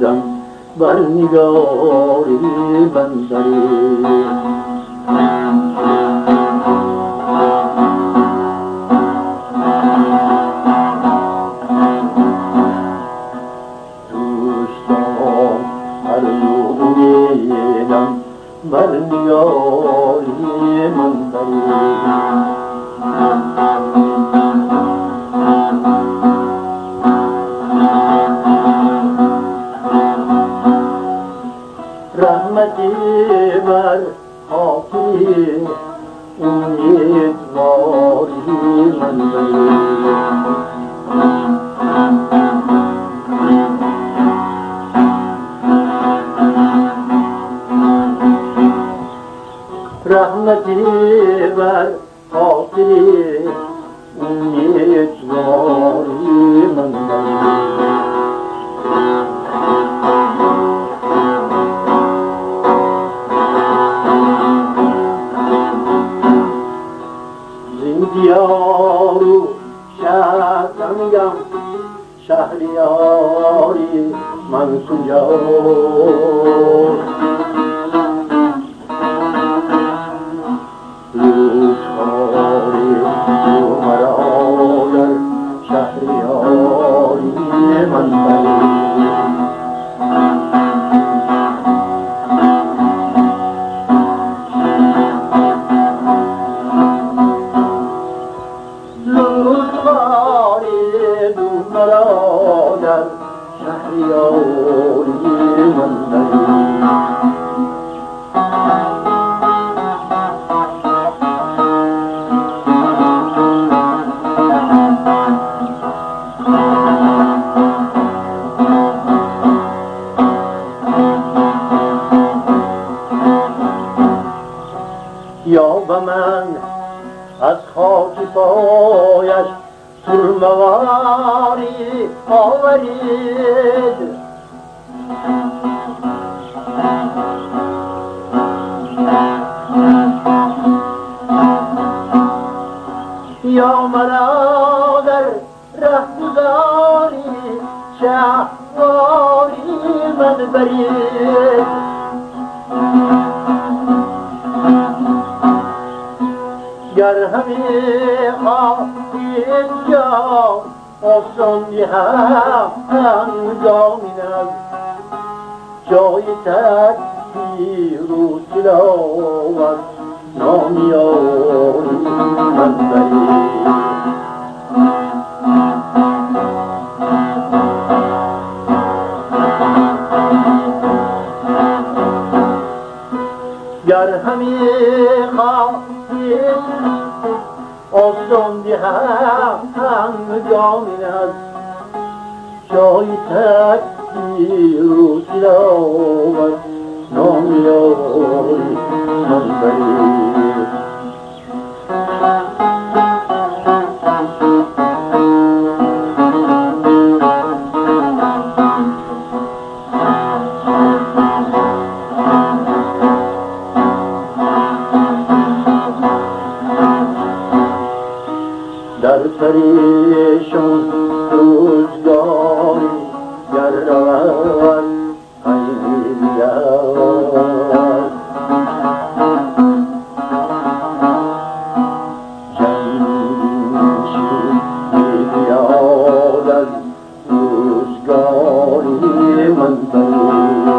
دیدم بر نگاری بندری دوستان آرزو دیدم بر نگاری بندری رحمتی بر خاطری امیدواری بندری رحمتی بر خاطری امیدواری بندری دیارو شهرم شهریاری من کجا لطفاری تو مرا در شهریاری من بری مرادر شهریاری من بری یا به من از خاک پایش سرمواری آورید یا مرا در رهگذاری شهواری من برید گر همه خواهید جان آسانی هنگامی نز جای تکبیر و تلاوت نامیاری من برید گر همه خواهید آسان هنگامی از جای تکبیر و تلاوت نامیاری من برید در پریشان روزگاری گر رود حیدر جمشید بیاد از روزگاری من برید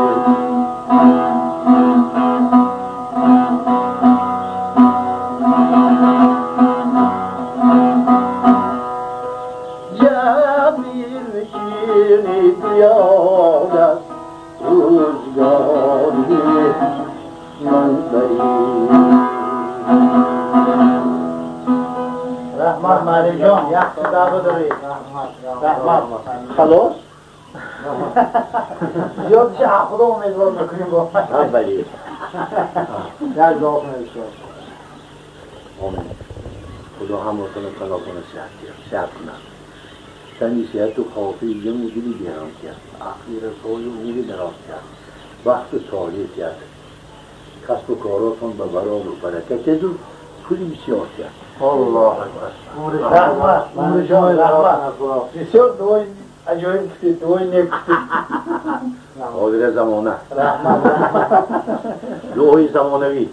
بیاد از روزگاری من برید رحمت مالی جان یخت دعوه داری رحمت خلاص؟ زیاد چه خدا امیدوار میکنیم با اولی در جواب نوشته آمین خدا هموطن کلا کنه صحت کنه تنی صحت و خوافی یه مدلی بیرام کرد اخیر سال اموری دراز کرد وقت سالی کرد کسب و کاراتون به برار و برکت و پولی بسیار کرد الله اکبر رحمت رحمت بسیار دوای عجایب کتید دوای نیک کتید O bile zamana. Rahmat. Ruhi zamanevi.